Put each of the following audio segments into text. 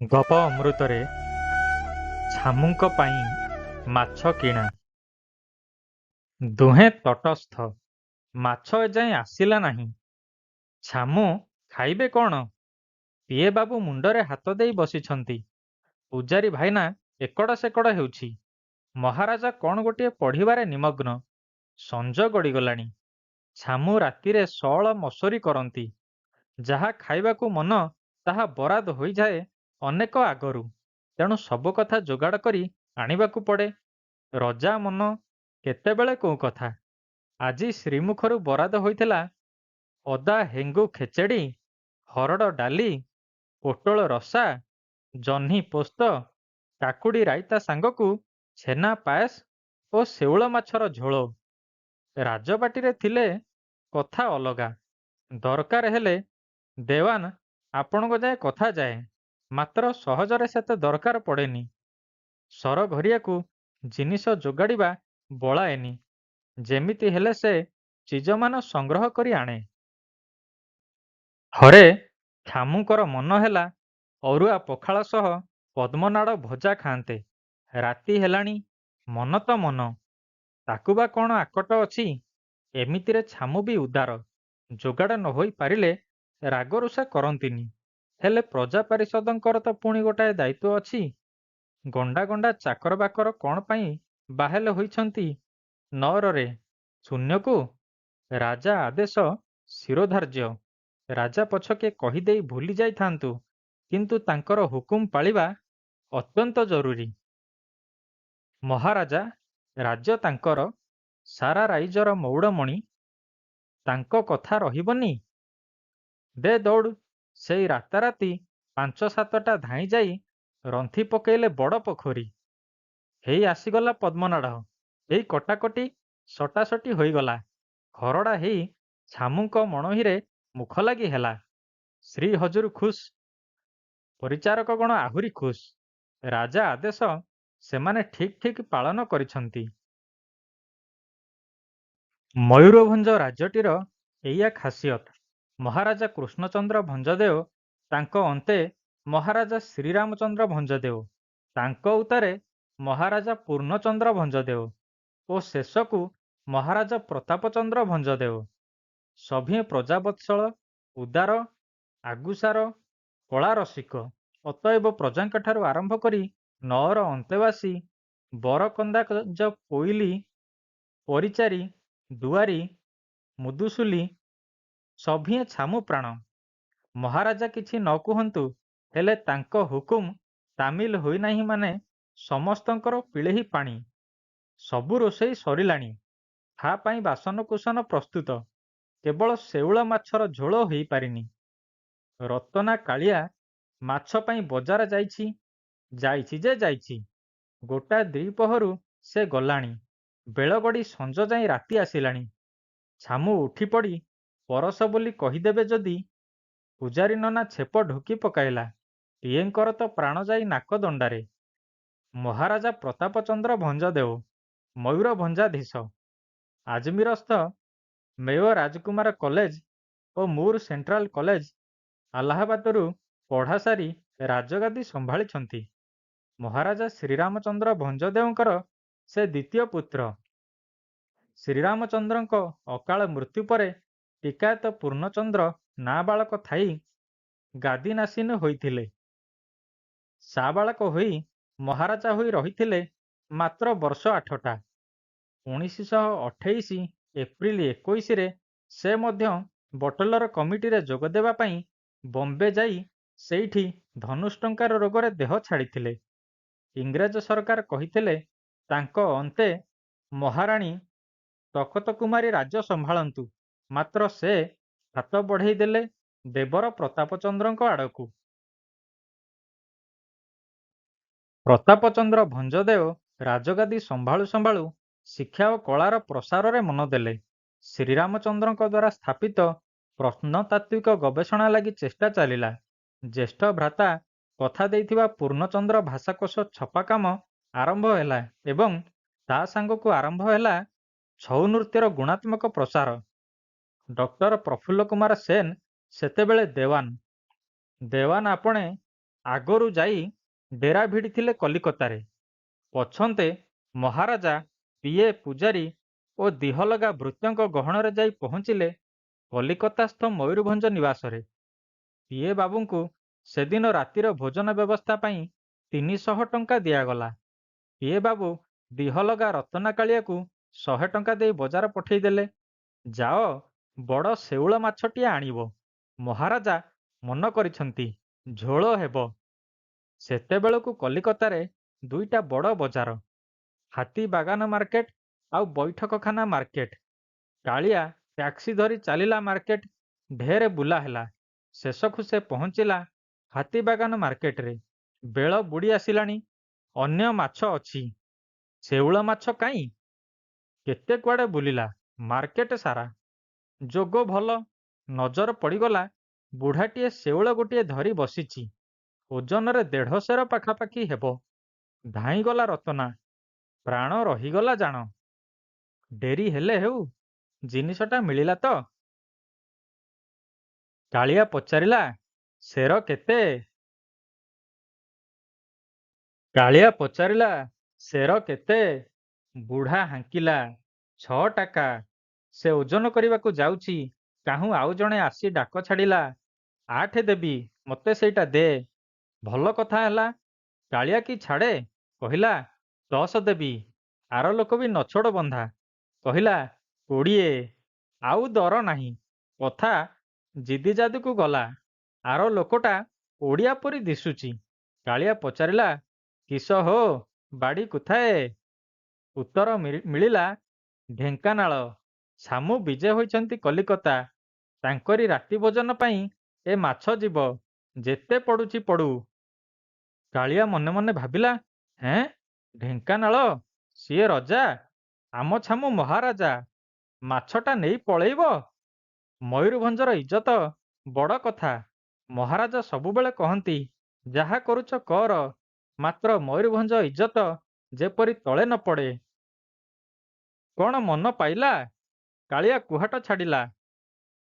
ଗପ ଅମୃତରେ ଛାମୁଙ୍କ ପାଇଁ ମାଛ କିଣା। ଦୁହେଁ ତଟସ୍ଥ। ମାଛ ଏଯାଏଁ ଆସିଲା ନାହିଁ। ଛାମୁ ଖାଇବେ କ'ଣ? ପିଏ ବାବୁ ମୁଣ୍ଡରେ ହାତ ଦେଇ ବସିଛନ୍ତି। ପୂଜାରୀ ଭାଇନା ଏକଡ଼ ସେକଡ଼ ହେଉଛି। ମହାରାଜା କ'ଣ ଗୋଟିଏ ପଢ଼ିବାରେ ନିମଗ୍ନ। ସଞ୍ଜ ଗଡ଼ିଗଲାଣି। ଛାମୁ ରାତିରେ ସଅଳ ମଶରି କରନ୍ତି। ଯାହା ଖାଇବାକୁ ମନ ତାହା ବରାଦ ହୋଇଯାଏ ଅନେକ ଆଗରୁ। ତେଣୁ ସବୁ କଥା ଯୋଗାଡ଼ କରି ଆଣିବାକୁ ପଡ଼େ। ରଜା ମନ କେତେବେଳେ କୋଉ କଥା। ଆଜି ଶ୍ରୀମୁଖରୁ ବରାଦ ହୋଇଥିଲା ଅଦା ହେଙ୍ଗୁ ଖେଚେଡ଼ି, ହରଡ଼ ଡାଲି, ପୋଟଳ ରସା, ଜହ୍ନି ପୋସ୍ତ, କାକୁଡ଼ି ରାଇତା ସାଙ୍ଗକୁ ଛେନା ପାଏସ ଓ ଶେଉଳ ମାଛର ଝୋଳ। ରାଜବାଟୀରେ ଥିଲେ କଥା ଅଲଗା। ଦରକାର ହେଲେ ଦେୱାନ ଆପଣଙ୍କ ଯାଏ କଥା ଯାଏ। ମାତ୍ର ସହଜରେ ସେତେ ଦରକାର ପଡ଼େନି। ସରଘରିଆକୁ ଜିନିଷ ଯୋଗାଡ଼ିବା ବଳାଏନି। ଯେମିତି ହେଲେ ସେ ଚିଜମାନ ସଂଗ୍ରହ କରି ଆଣେ। ଥରେ ଛାମୁଙ୍କର ମନ ହେଲା ଅରୁଆ ପଖାଳ ସହ ପଦ୍ମନାଡ଼ ଭଜା ଖାଆନ୍ତେ। ରାତି ହେଲାଣି, ମନ ତ ମନ, ତାକୁ ବା କ'ଣ ଆକଟ ଅଛି। ଏମିତିରେ ଛାମୁ ବି ଉଦାର। ଯୋଗାଡ଼ ନ ହୋଇ ପାରିଲେ ରାଗରୁଷା କରନ୍ତିନି। ହେଲେ ପ୍ରଜା ପାରିଷଦଙ୍କର ତ ପୁଣି ଗୋଟାଏ ଦାୟିତ୍ୱ ଅଛି। ଗଣ୍ଡା ଗଣ୍ଡା ଚାକର ବାକର କ'ଣ ପାଇଁ ବାହେଲ ହୋଇଛନ୍ତି ନଅରରେ? ଶୂନ୍ୟକୁ? ରାଜା ଆଦେଶ ଶିରୋଧାର୍ଯ୍ୟ। ରାଜା ପଛକେ କହିଦେଇ ଭୁଲି ଯାଇଥାନ୍ତୁ, କିନ୍ତୁ ତାଙ୍କର ହୁକୁମ ପାଳିବା ଅତ୍ୟନ୍ତ ଜରୁରୀ। ମହାରାଜା ରାଜ୍ୟ ତାଙ୍କର, ସାରା ରାଇଜର ମଉଡ଼ମଣି। ତାଙ୍କ କଥା ରହିବନି? ଦେ ଦୌଡ଼। ସେଇ ରାତାରାତି 5-7ଟା ଧାଇଁ ଯାଇ ରନ୍ଥି ପକେଇଲେ ବଡ଼ ପୋଖରୀ। ହେଇ ଆସିଗଲା ପଦ୍ମନାଡ଼। ଏଇ କଟାକଟି ସଟାସଟି ହୋଇଗଲା। ଖରଡ଼ା ହେଇ ଛାମୁଙ୍କ ମଣୋହିରେ ମୁଖ ଲାଗି ହେଲା। ଶ୍ରୀ ହଜୁର ଖୁସ୍, ପରିଚାରକଗଣ ଆହୁରି ଖୁସ୍। ରାଜା ଆଦେଶ ସେମାନେ ଠିକ୍ ଠିକ୍ ପାଳନ କରିଛନ୍ତି। ମୟୂରଭଞ୍ଜ ରାଜ୍ୟଟିର ଏଇଆ ଖାସିୟତ। ମହାରାଜା କୃଷ୍ଣଚନ୍ଦ୍ର ଭଞ୍ଜଦେଓ, ତାଙ୍କ ଅନ୍ତେ ମହାରାଜା ଶ୍ରୀରାମଚନ୍ଦ୍ର ଭଞ୍ଜଦେଓ, ତାଙ୍କ ଉତ୍ତାରେ ମହାରାଜା ପୂର୍ଣ୍ଣଚନ୍ଦ୍ର ଭଞ୍ଜଦେଓ ଓ ଶେଷକୁ ମହାରାଜା ପ୍ରତାପଚନ୍ଦ୍ର ଭଞ୍ଜଦେଓ। ସଭିଏଁ ପ୍ରଜାବତ୍ସଳ, ଉଦାର, ଆଗୁସାର, କଳା ରସିକ। ଅତଏବ ପ୍ରଜାଙ୍କଠାରୁ ଆରମ୍ଭ କରି ନଅର ଅନ୍ତେବାସୀ, ବରକନ୍ଦାଜ ପୋଇଲି, ପରିଚାରୀ, ଦୁଆରୀ, ମୁଦୁସୁଲି, ସଭିଏଁ ଛାମୁ ପ୍ରାଣ। ମହାରାଜା କିଛି ନ କୁହନ୍ତୁ, ହେଲେ ତାଙ୍କ ହୁକୁମ ତାମିଲ ହୋଇନାହିଁ ମାନେ ସମସ୍ତଙ୍କର ପିଳେହି ପାଣି। ସବୁ ରୋଷେଇ ସରିଲାଣି। ଖା ପାଇଁ ବାସନକୁସନ ପ୍ରସ୍ତୁତ। କେବଳ ଶେଉଳ ମାଛର ଝୋଳ ହେଇପାରିନି। ରତନା କାଳିଆ ମାଛ ପାଇଁ ବଜାର ଯାଇଛି। ଯାଇଛି ଯେ ଯାଇଛି। ଗୋଟା ଦ୍ୱିପହରୁ ସେ ଗଲାଣି। ବେଳ ଗଡ଼ି ସଞ୍ଜ ଯାଇ ରାତି ଆସିଲାଣି। ଛାମୁ ଉଠିପଡ଼ି ପରଶ ବୋଲି କହିଦେବେ ଯଦି, ପୂଜାରୀ ନନା ଛେପ ଢୋକି ପକାଇଲା। ଟିଏଙ୍କର ତ ପ୍ରାଣ ଯାଇ ନାକ ଦଣ୍ଡାରେ। ମହାରାଜା ପ୍ରତାପଚନ୍ଦ୍ର ଭଞ୍ଜଦେଓ, ମୟୂରଭଞ୍ଜାଧୀଶ, ଆଜମିରସ୍ଥ ମେୟ ରାଜକୁମାର କଲେଜ ଓ ମୁର ସେଣ୍ଟ୍ରାଲ କଲେଜ, ଆଲାହାବାଦରୁ ପଢ଼ା ସାରି ରାଜଗାଦି ସମ୍ଭାଳିଛନ୍ତି। ମହାରାଜା ଶ୍ରୀରାମଚନ୍ଦ୍ର ଭଞ୍ଜଦେଓଙ୍କର ସେ ଦ୍ୱିତୀୟ ପୁତ୍ର। ଶ୍ରୀରାମଚନ୍ଦ୍ରଙ୍କ ଅକାଳ ମୃତ୍ୟୁ ପରେ ଟିକାୟତ ପୂର୍ଣ୍ଣଚନ୍ଦ୍ର ନାବାଳକ ଥାଇ ଗାଦିନାସୀନ ହୋଇଥିଲେ। ସାବାଳକ ହୋଇ ମହାରାଜା ହୋଇ ରହିଥିଲେ ମାତ୍ର ବର୍ଷ 8ଟା। 1928 ଏପ୍ରିଲ 21ରେ ସେ ମଧ୍ୟ ବଟଲର କମିଟିରେ ଯୋଗ ଦେବା ପାଇଁ ବମ୍ବେ ଯାଇ ସେଇଠି ଧନୁଷ୍ଟଙ୍କାର ରୋଗରେ ଦେହ ଛାଡ଼ିଥିଲେ। ଇଂରେଜ ସରକାର କହିଥିଲେ ତାଙ୍କ ଅନ୍ତେ ମହାରାଣୀ ତଖତକୁମାରୀ ରାଜ୍ୟ ସମ୍ଭାଳନ୍ତୁ। ମାତ୍ର ସେ ହାତ ବଢ଼େଇ ଦେଲେ ଦେବର ପ୍ରତାପଚନ୍ଦ୍ରଙ୍କ ଆଡ଼କୁ। ପ୍ରତାପଚନ୍ଦ୍ର ଭଞ୍ଜଦେଓ ରାଜଗାଦି ସମ୍ଭାଳୁ ସମ୍ଭାଳୁ ଶିକ୍ଷା ଓ କଳାର ପ୍ରସାରରେ ମନ ଦେଲେ। ଶ୍ରୀରାମଚନ୍ଦ୍ରଙ୍କ ଦ୍ୱାରା ସ୍ଥାପିତ ପ୍ରତ୍ନତାତ୍ତ୍ୱିକ ଗବେଷଣା ଲାଗି ଚେଷ୍ଟା ଚାଲିଲା। ଜ୍ୟେଷ୍ଠ ଭ୍ରାତା କଥା ଦେଇଥିବା ପୂର୍ଣ୍ଣଚନ୍ଦ୍ର ଭାଷାକୋଷ ଛପା କାମ ଆରମ୍ଭ ହେଲା ଏବଂ ତା ସାଙ୍ଗକୁ ଆରମ୍ଭ ହେଲା ଛଉ ନୃତ୍ୟର ଗୁଣାତ୍ମକ ପ୍ରସାର। ଡକ୍ଟର ପ୍ରଫୁଲ୍ଲ କୁମାର ସେନ ସେତେବେଳେ ଦେୱାନ। ଦେୱାନ ଆପଣା ଆଗରୁ ଯାଇ ଡେରା ଭିଡ଼ିଥିଲେ କଲିକତାରେ। ପଛନ୍ତେ ମହାରାଜା, ପିଏ, ପୂଜାରୀ ଓ ଦିହଲଗା ଭୃତ୍ୟଙ୍କ ଗହଣରେ ଯାଇ ପହଞ୍ଚିଲେ କଲିକତାସ୍ଥ ମୟୂରଭଞ୍ଜ ନିବାସରେ। ପିଏ ବାବୁଙ୍କୁ ସେଦିନ ରାତିର ଭୋଜନ ବ୍ୟବସ୍ଥା ପାଇଁ 300 ଟଙ୍କା ଦିଆଗଲା। ପିଏ ବାବୁ ଦିହଲଗା ରତନାକାଳିଆକୁ 100 ଟଙ୍କା ଦେଇ ବଜାର ପଠେଇଦେଲେ। ଯାଅ, ବଡ଼ ଶେଉଳ ମାଛଟିଏ ଆଣିବ। ମହାରାଜା ମନ କରିଛନ୍ତି, ଝୋଳ ହେବ। ସେତେବେଳକୁ କଲିକତାରେ ଦୁଇଟା ବଡ଼ ବଜାର, ହାତୀବାଗାନ ମାର୍କେଟ ଆଉ ବୈଠକଖାନା ମାର୍କେଟ। କାଳିଆ ଟ୍ୟାକ୍ସି ଧରି ଚାଲିଲା ମାର୍କେଟ। ଢେର ବୁଲା ହେଲା। ଶେଷକୁ ସେ ପହଞ୍ଚିଲା ହାତୀବାଗାନ ମାର୍କେଟରେ। ବେଳ ବୁଡ଼ି ଆସିଲାଣି। ଅନ୍ୟ ମାଛ ଅଛି, ଶେଉଳ ମାଛ କାଇଁ? କେତେ କୁଆଡ଼େ ବୁଲିଲା, ମାର୍କେଟ ସାରା। ଯୋଗ ଭଲ, ନଜର ପଡ଼ିଗଲା ବୁଢ଼ାଟିଏ ଶେଉଳ ଗୋଟିଏ ଧରି ବସିଛି। ଓଜନରେ 1.5 ସେର ପାଖାପାଖି ହେବ। ଧାଇଁଗଲା ରତନା, ପ୍ରାଣ ରହିଗଲା ଜାଣ। ଡେରି ହେଲେ ହେଉ, ଜିନିଷଟା ମିଳିଲା ତ? କାଳିଆ ପଚାରିଲା, ସେର କେତେ? କାଳିଆ ପଚାରିଲା, ସେର କେତେ? ବୁଢ଼ା ହାଙ୍କିଲା, 6 টাকা। ସେ ଓଜନ କରିବାକୁ ଯାଉଛି, କାହୁଁ ଆଉ ଜଣେ ଆସି ଡାକ ଛାଡ଼ିଲା, 8 ଦେବି, ମୋତେ ସେଇଟା ଦେ। ଭଲ କଥା ହେଲା। କାଳିଆ କି ଛାଡ଼େ, କହିଲା, 10 ଦେବି। ଆର ଲୋକ ବି ନଛୋଡ଼ ବନ୍ଧା, କହିଲା, 20। ଆଉ ଦର ନାହିଁ। କଥା ଜିଦିଜାଦିକୁ ଗଲା। ଆର ଲୋକଟା ଓଡ଼ିଆ ପରି ଦିଶୁଛି। କାଳିଆ ପଚାରିଲା, କିସ ହୋ, ବାଡ଼ି କୁଥାଏ? ଉତ୍ତର ମିଳିଲା, ଢେଙ୍କାନାଳ। ଛାମୁ ବିଜେ ହୋଇଛନ୍ତି କଲିକତା। ତାଙ୍କରି ରାତି ଭୋଜନ ପାଇଁ ଏ ମାଛ ଯିବ। ଯେତେ ପଡ଼ୁଛି ପଡ଼ୁ। କାଳିଆ ମନେ ମନେ ଭାବିଲା, ହେଁ, ଢେଙ୍କାନାଳ, ସିଏ ରଜା, ଆମ ଛାମୁ ମହାରାଜା, ମାଛଟା ନେଇ ପଳେଇବ? ମୟୂରଭଞ୍ଜର ଇଜ୍ଜତ ବଡ଼ କଥା। ମହାରାଜା ସବୁବେଳେ କହନ୍ତି, ଯାହା କରୁଛ କର, ମାତ୍ର ମୟୂରଭଞ୍ଜ ଇଜ୍ଜତ ଯେପରି ତଳେ ନ ପଡ଼େ। କ'ଣ ମନ ପାଇଲା? କାଳିଆ କୁହାଟ ଛାଡ଼ିଲା।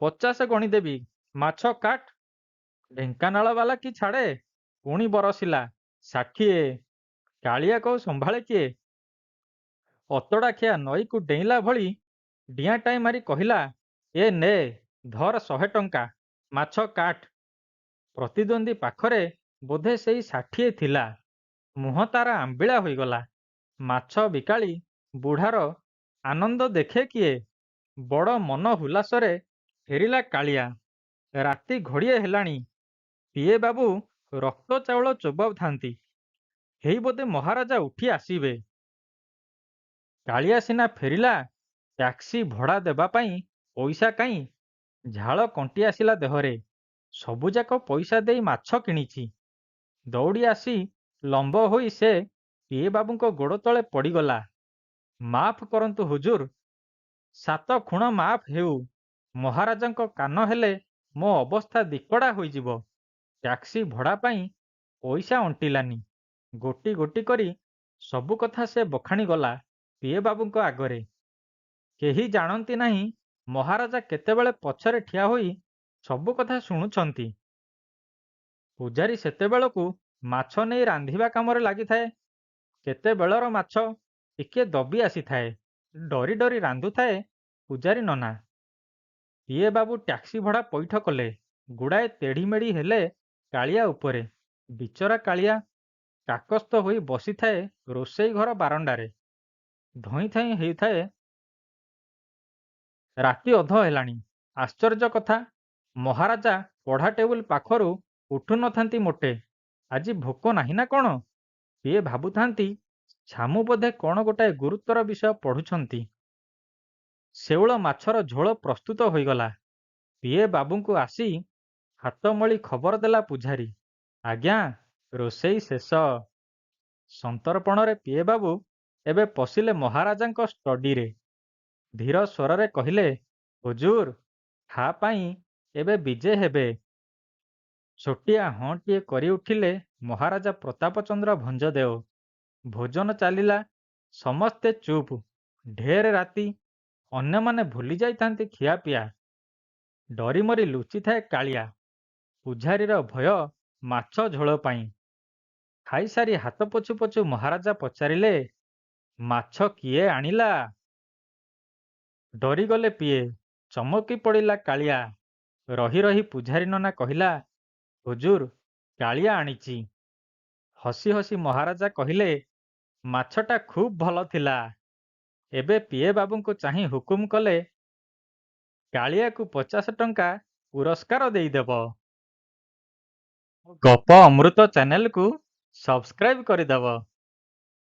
50 ଗଣିଦେବି, ମାଛ କାଟ। ଢେଙ୍କାନାଳ ବାଲା କି ଛାଡ଼େ, ପୁଣି ବରସିଲା, 60। କାଳିଆ କଉ ସମ୍ଭାଳେ କିଏ? ଅତଡ଼ାଖିଆ ନଈକୁ ଡେଇଁଲା ଭଳି ଡିଆଁଟାଏ ମାରି କହିଲା, ଏ ନେ, ଧର 100 ଟଙ୍କା, ମାଛ କାଟ। ପ୍ରତିଦ୍ୱନ୍ଦ୍ୱୀ ପାଖରେ ବୋଧେ ସେଇ 60 ଥିଲା। ମୁହଁ ତାର ଆମ୍ବିଳା ହୋଇଗଲା। ମାଛ ବିକାଳି ବୁଢ଼ାର ଆନନ୍ଦ ଦେଖେ କିଏ? ବଡ଼ ମନ ହୁଲାସରେ ଫେରିଲା କାଳିଆ। ରାତି ଘଡ଼ିଏ ହେଲାଣି। ପିଏ ବାବୁ ରକ୍ତ ଚାଉଳ ଚୋବାଉଥାନ୍ତି। ହେଇ ବୋଧେ ମହାରାଜା ଉଠି ଆସିବେ। କାଳିଆ ସିନା ଫେରିଲା, ଟ୍ୟାକ୍ସି ଭଡ଼ା ଦେବା ପାଇଁ ପଇସା କାଇଁ? ଝାଳ କଣ୍ଟି ଆସିଲା ଦେହରେ। ସବୁଯାକ ପଇସା ଦେଇ ମାଛ କିଣିଛି। ଦୌଡ଼ି ଆସି ଲମ୍ବ ହୋଇ ସେ ପିଏ ବାବୁଙ୍କ ଗୋଡ଼ ତଳେ ପଡ଼ିଗଲା। ମାଫ କରନ୍ତୁ ହୁଜୁର, 7 ଖୁଣ ମାଫ ହେଉ। ମହାରାଜାଙ୍କ କାନ ହେଲେ ମୋ ଅବସ୍ଥା ଦିକଡ଼ା ହୋଇଯିବ। ଟ୍ୟାକ୍ସି ଭଡ଼ା ପାଇଁ ପଇସା ଅଣ୍ଟିଲାନି। ଗୋଟି ଗୋଟି କରି ସବୁ କଥା ସେ ବଖାଣି ଗଲା ପିଏ ବାବୁଙ୍କ ଆଗରେ। କେହି ଜାଣନ୍ତି ନାହିଁ ମହାରାଜା କେତେବେଳେ ପଛରେ ଠିଆ ହୋଇ ସବୁ କଥା ଶୁଣୁଛନ୍ତି। ପୂଜାରୀ ସେତେବେଳକୁ ମାଛ ନେଇ ରାନ୍ଧିବା କାମରେ ଲାଗିଥାଏ। କେତେବେଳର ମାଛ ଟିକିଏ ଦବି ଆସିଥାଏ। ଡରି ଡରି ରାନ୍ଧୁଥାଏ ପୂଜାରୀ ନନା। ପିଏ ବାବୁ ଟ୍ୟାକ୍ସି ଭଡ଼ା ପଇଠ କଲେ। ଗୁଡ଼ାଏ ତେଢ଼ିମେଢ଼ି ହେଲେ କାଳିଆ ଉପରେ। ବିଚରା କାଳିଆ କାକସ୍ଥ ହୋଇ ବସିଥାଏ ରୋଷେଇ ଘର ବାରଣ୍ଡାରେ। ଧଇଁଥାଇଁ ହେଉଥାଏ। ରାତି ଅଧ ହେଲାଣି। ଆଶ୍ଚର୍ଯ୍ୟ କଥା, ମହାରାଜା ପଢ଼ା ଟେବୁଲ ପାଖରୁ ଉଠୁ ନଥାନ୍ତି ମୋଟେ। ଆଜି ଭୋକ ନାହିଁ ନା କ'ଣ? ପିଏ ଭାବୁଥାନ୍ତି, ଛାମୁ ବୋଧେ କ'ଣ ଗୋଟାଏ ଗୁରୁତର ବିଷୟ ପଢ଼ୁଛନ୍ତି। ଶେଉଳ ମାଛର ଝୋଳ ପ୍ରସ୍ତୁତ ହୋଇଗଲା। ପିଏ ବାବୁଙ୍କୁ ଆସି ହାତମଳି ଖବର ଦେଲା ପୂଝାରୀ, ଆଜ୍ଞା, ରୋଷେଇ ଶେଷ। ସନ୍ତର୍ପଣରେ ପିଏ ବାବୁ ଏବେ ପଶିଲେ ମହାରାଜାଙ୍କ ଷ୍ଟଡିରେ। ଧୀର ସ୍ୱରରେ କହିଲେ, ହୁଜୁର, ଖା ପାଇଁ ଏବେ ବିଜେ ହେବେ। ଛୋଟିଆ ହଁଟିଏ କରି ଉଠିଲେ ମହାରାଜା ପ୍ରତାପଚନ୍ଦ୍ର ଭଞ୍ଜଦେଓ। ଭୋଜନ ଚାଲିଲା। ସମସ୍ତେ ଚୁପ୍। ଢେର ରାତି। ଅନ୍ୟମାନେ ଭୁଲି ଯାଇଥାନ୍ତି ଖିଆପିଆ। ଡରିମରି ଲୁଚିଥାଏ କାଳିଆ। ପୂଝାରୀର ଭୟ ମାଛ ଝୋଳ ପାଇଁ। ଖାଇସାରି ହାତ ପୋଛୁ ପୋଛୁ ମହାରାଜା ପଚାରିଲେ, ମାଛ କିଏ ଆଣିଲା? ଡରିଗଲେ ପିଏ, ଚମକି ପଡ଼ିଲା କାଳିଆ। ରହି ରହି ପୂଝାରୀ ନନା କହିଲା, ହୁଜୁର, କାଳିଆ ଆଣିଛି। ହସି ହସି ମହାରାଜା କହିଲେ, ମାଛଟା ଖୁବ୍ ଭଲ ଥିଲା। ଏବେ ପିଏ ବାବୁଙ୍କୁ ଚାହିଁ ହୁକୁମ କଲେ, କାଳିଆକୁ 50 ଟଙ୍କା ପୁରସ୍କାର ଦେଇଦେବ। ଗପ ଅମୃତ ଚ୍ୟାନେଲକୁ ସବସ୍କ୍ରାଇବ କରିଦେବ।